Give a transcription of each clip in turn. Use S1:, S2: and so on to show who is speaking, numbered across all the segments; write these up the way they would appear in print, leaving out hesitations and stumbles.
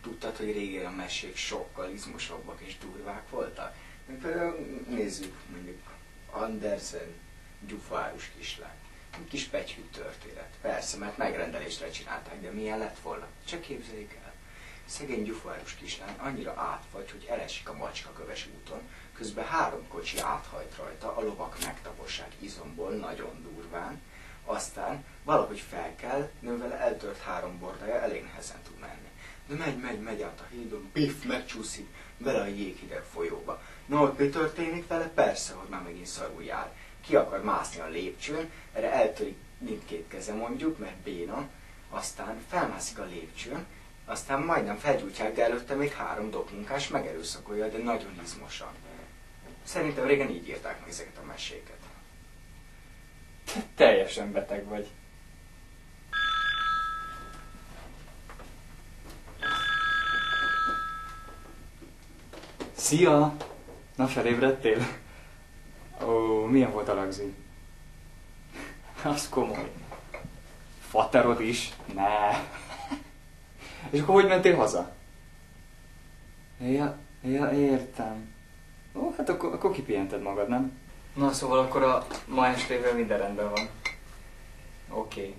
S1: Tudtad, hogy régen a mesék sokkal izmosabbak és durvák voltak? Például nézzük mondjuk Andersen Gyufárus kislány. Egy kis pegyhű történet. Persze, mert megrendelésre csinálták, de milyen lett volna? Csak képzeljük el. Szegény Gyufárus kislány annyira átfagy, hogy elesik a macskaköves úton, közben 3 kocsi áthajt rajta, a lovak megtapossák izomból nagyon durván, aztán valahogy fel kell, mivel eltört 3 bordája, elég nehezen tud menni. De megy át a hídon, piff, megcsúszik bele a jéghideg folyóba. Na, hogy mi történik vele? Persze, hogy már megint szarul jár. Ki akar mászni a lépcsőn, erre eltörik mindkét keze mondjuk, mert béna, aztán felmászik a lépcsőn, aztán majdnem felgyújtják, de előtte még 3 dobmunkás megerőszakolja, de nagyon izmosan. Szerintem régen így írták meg ezeket a meséket.
S2: Teljesen beteg vagy. Szia! Na, felébredtél? Ó, milyen volt a lagzi? Az komoly. Faterod is? Ne. És akkor hogy mentél haza? Ja, értem. Ó, hát akkor kipihented magad, nem? Na, szóval akkor a ma estével minden rendben van. Oké.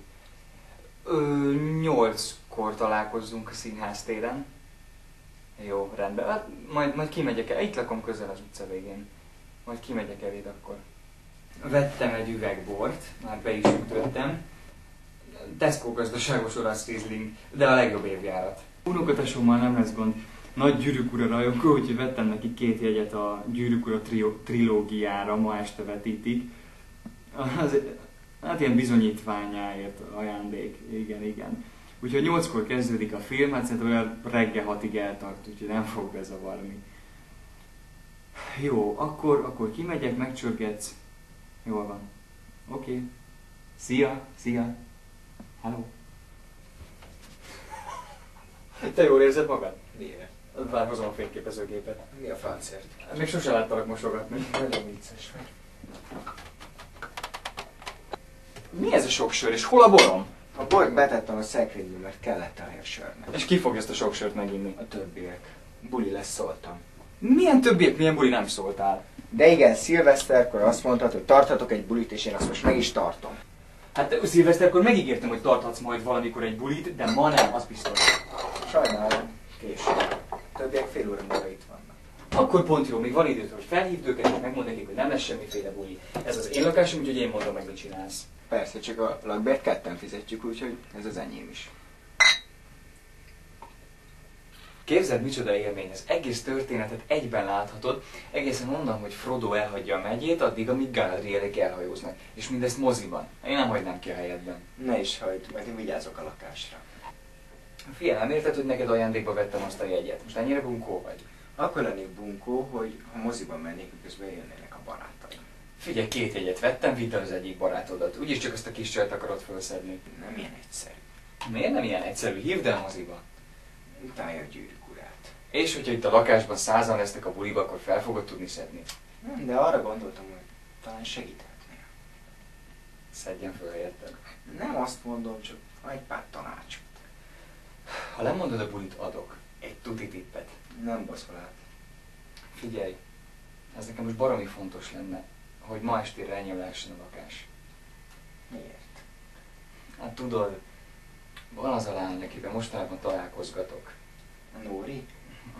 S2: 8-kor találkozzunk a színház téren. Jó, rendben. Hát majd kimegyek el. Itt lakom közel az utca végén. Majd kimegyek eléd akkor. Vettem egy üveg bort, már be is ütöttem. Tesco gazdaságos olasz rizling, de a legjobb évjárat. Unokatesómmal nem lesz gond. Nagy Gyűrűk Ura rajongó, úgyhogy vettem neki 2 jegyet a Gyűrűk Ura trilógiára, ma este vetítik. Hát ilyen bizonyítványáért ajándék, igen. Úgyhogy 8-kor kezdődik a film, hát szerintem olyan reggel 6-ig eltart, úgyhogy nem fog bezavarni. Jó, akkor kimegyek, megcsörgetsz. Jól van. Oké. Szia. Hello. Te jól érzed magad?
S1: Miért?
S2: Vár, hozom a fényképezőgépet.
S1: Mi a francért?
S2: Még sose láttalak mosogatni.
S1: Nagyon vicces vagy.
S2: Mi ez a sok sör, és hol a borom?
S1: A bort betettem a szekrénybe, mert kellett a sörnek.
S2: És ki fog ezt a sok sört meginni?
S1: A többiek. Buli lesz, szóltam.
S2: Milyen többiek, milyen buli nem szóltál?
S1: De igen, szilveszterkor azt mondtad, hogy tarthatok egy bulit, és én azt most meg is tartom.
S2: Hát szilveszterkor megígértem, hogy tarthatsz majd valamikor egy bulit, de ma nem, az biztos.
S1: Sajnálom, később. Többiek fél óra múlva itt vannak.
S2: Akkor pont jó, még van időt, hogy felhívd őket, és megmondd nekik, hogy nem lesz semmiféle buli. Ez az én lakásom, úgyhogy én mondom meg, mit csinálsz.
S1: Persze, csak a lakbért ketten fizetjük, úgyhogy ez az enyém is.
S2: Képzeld, micsoda élmény, az egész történetet egyben láthatod, egészen onnan, hogy Frodo elhagyja a megyét, addig, amíg Galadrielek elhajóznak. És mindezt moziban. Én nem hagynám ki a helyedben.
S1: Ne is hagyd, mert én vigyázok a lakásra.
S2: Figyelj, nem érted, hogy neked ajándékba vettem azt a jegyet? Most ennyire bunkó vagy?
S1: Akkor lennék bunkó, hogy ha moziban mennék, közben jönnének a barátaim.
S2: Figyelj, 2 jegyet vettem, vidd el az egyik barátodat. Úgyis csak azt a kis csajt akarod felszedni.
S1: Nem ilyen egyszerű.
S2: Miért nem ilyen egyszerű? Hívd el moziba.
S1: Utálja a Gyűrűk Urát.
S2: És hogyha itt a lakásban 100-an lesznek a buliba, akkor fel fogod tudni szedni.
S1: Nem, de arra gondoltam, hogy talán segíthetnél.
S2: Szedjen föl helyetted.
S1: Nem azt mondom, csak egy pár tanácsot.
S2: Ha lemondod a bulit, adok. Egy tuti tippet.
S1: Nem baszol át.
S2: Figyelj, ez nekem most baromi fontos lenne, hogy ma estére ennyi lehessen a lakás.
S1: Miért?
S2: Hát tudod, van az a lány, akivel mostanában találkozgatok.
S1: A Nóri?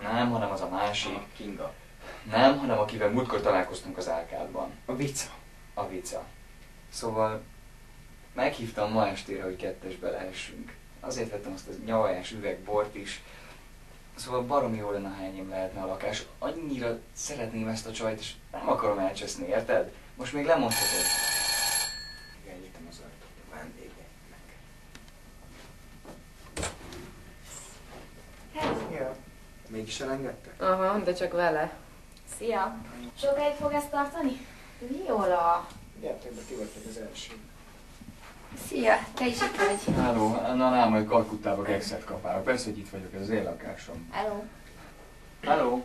S2: Nem, hanem az a másik.
S1: A Kinga.
S2: Nem, hanem akivel múltkor találkoztunk az Árkádban.
S1: A Vica.
S2: A Vica. Szóval meghívtam ma estére, hogy kettesbe lehessünk. Azért vettem azt a nyavajás üvegbort is. Szóval baromi jó lenne, ha enyém lehetne a lakás. Annyira szeretném ezt a csajt, és nem akarom elcseszni, érted? Most még lemondhatod.
S1: Igen, nyitom az ajtót a vendégeimnek. Ja. Mégis elengedtek?
S3: Aha, de csak vele.
S4: Szia! Sokáig fog ezt tartani? Viola!
S1: Gyertek be, ti vagytok az első.
S4: Szia! Te is itt vagy.
S2: Háló, na nem, majd Kalkuttába kekszet kapálok. Persze, hogy itt vagyok, ez az én lakásom.
S4: Hello!
S2: Háló!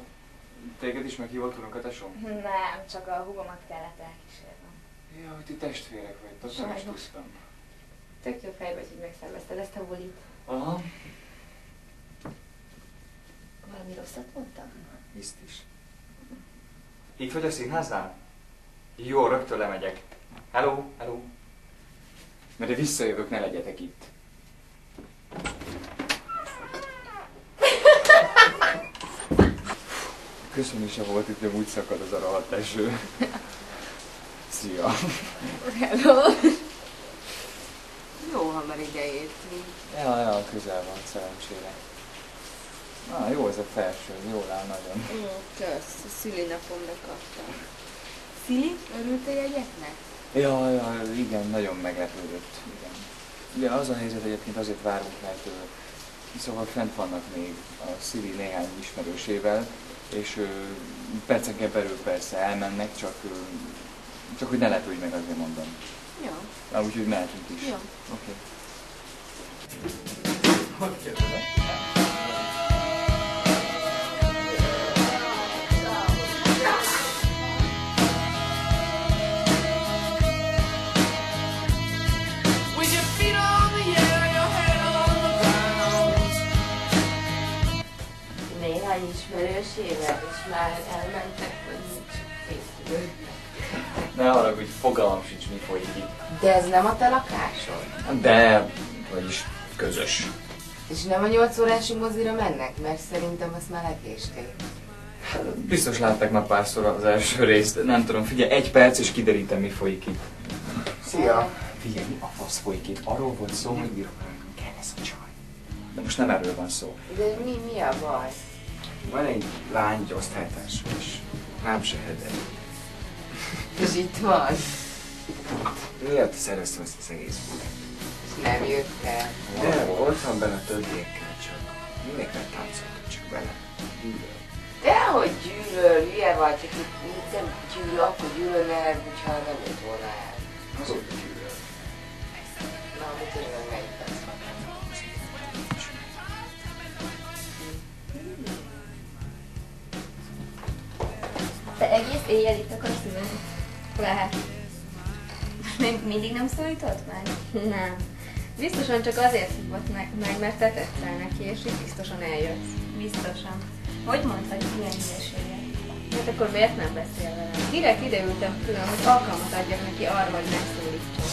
S2: Téged is meghívott unokatesom?
S4: Nem, csak a húgomat kellett elkísérnem.
S2: Jaj, ti testvérek vagytok, nem is
S4: Sajnos.
S2: tudtam.
S4: Tök jó fej vagy, hogy megszervezted ezt a bulit.
S2: Aha.
S4: Valami rosszat mondtam?
S1: Biztos.
S2: Itt vagy a színháznál? Jó, rögtön lemegyek. Hello, hello. Mert én visszajövök, ne legyetek itt. Köszönöm se volt itt, de úgy szakad az a rohadt eső. Szia.
S3: Hello. Jó hamar ide értünk.
S2: Ja, közel van, szerencsére. Jó ez a felső, jól áll nagyon.
S3: Kösz, a szülinapomra kaptam. Szili, örült a jegyeknek?
S2: Ja, igen, nagyon meglepődött. Igen, az a helyzet egyébként, azért várunk rá tőle. Szóval fent vannak még a Szili néhány ismerősével, és percenként belül persze elmennek, csak hogy ne lepődj meg, azért mondom.
S3: Jó.
S2: Úgyhogy mehetünk is.
S3: Jó.
S2: Oké.
S3: Néhány ismerősével, és már elmentek, vagy nincs.
S2: Ne haragudj, fogalmam sincs, mi folyik itt.
S3: De ez nem a te lakásod?
S2: De, vagyis közös.
S3: És nem a 8 órási mozira mennek? Mert szerintem azt már lekésték.
S2: Biztos látták már párszor az első részt, nem tudom, figyelj, 1 perc és kiderítem, mi folyik itt.
S1: Szia!
S2: Figyelj, mi a fasz folyik itt? Arról volt szó, hogy kell ez a csaj. De most nem erről van szó.
S3: De mi a baj?
S1: Van egy lány, egy osztálytársam, és rám se hedel.
S3: És itt van.
S1: Miért szereztem ezt az egész bulit?
S3: És nem jött el.
S1: De ott van benne a többiekkel, csak mindenkivel táncoltak csak bele.
S3: Dehogy gyűlöl, hülye vagy, csak itt nem gyűlöl, akkor gyűlölne, hogyha nem jött volna el.
S1: Azóta gyűlöl.
S3: Na, mit örülök, melyik lesz?
S4: Te egész éjjel itt akarsz ülni? Lehet. Még mindig nem szólított meg? Nem. Biztosan csak azért hívott meg, mert te tetszel neki, és itt biztosan eljössz. Biztosan. Hogy mondtad, hogy ilyen hülyeséget? Hát akkor miért nem beszél velem? Direkt ideültem külön, hogy alkalmat adjak neki arra, hogy megszólítson.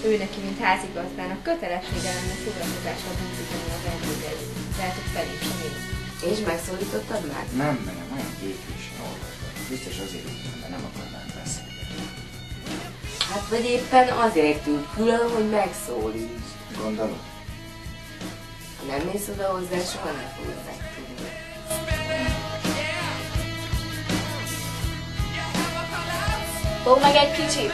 S4: Ő neki, mint házigazdának kötelessége lenne szórakozásra bújtani a vendégeit. Lehet, hogy felép sem én.
S3: És megszólítottad már?
S1: Nem, olyan békésen olvasgat. Biztos azért ültem, mert nem akarnám beszélni.
S3: Hát vagy éppen azért ült külön, hogy megszólítsd.
S1: Gondolod?
S3: Ha nem mész oda hozzá, soha nem fogod megtudni.
S4: Fogd meg egy kicsit!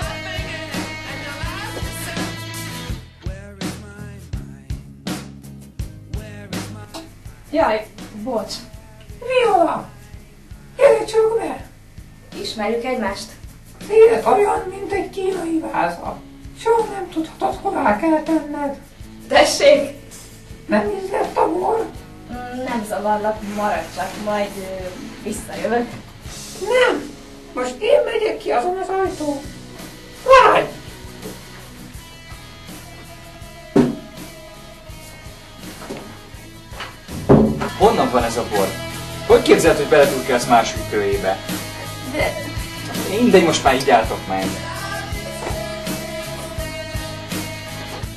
S4: Jaj, bocs.
S5: Viola! Gyere csak be!
S4: Ismerjük egymást?
S5: Élet olyan, mint egy kínai váza. Soha nem tudhatod, hová kell tenned.
S4: Tessék!
S5: Nem ízlett a bor?
S4: Nem zavarlak, maradj csak, majd visszajövök.
S5: Nem! Most én megyek ki azon az ajtón. Várj!
S2: Honnan van ez a bor? Hogy képzeld, hogy beletúrkálsz másik körébe?
S4: De...
S2: Mindegy, most már így álltok meg.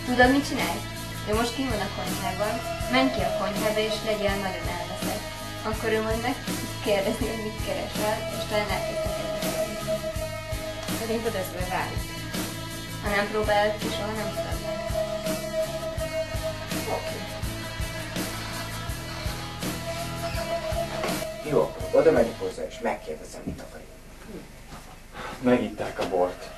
S4: Tudod, mit csinálj? Ő most ki van a konyhában, menj ki a konyhába és legyél nagyon elveszett. Akkor ő majd meg kérdezni, hogy mit keresel, és talán elkezdtek egyet. Szerinted ez legális? Ha nem próbálod ki, soha nem tudod meg.
S1: Oké. Jó, oda megyek hozzá és megkérdezem, mit akar.
S2: Megitták a bort.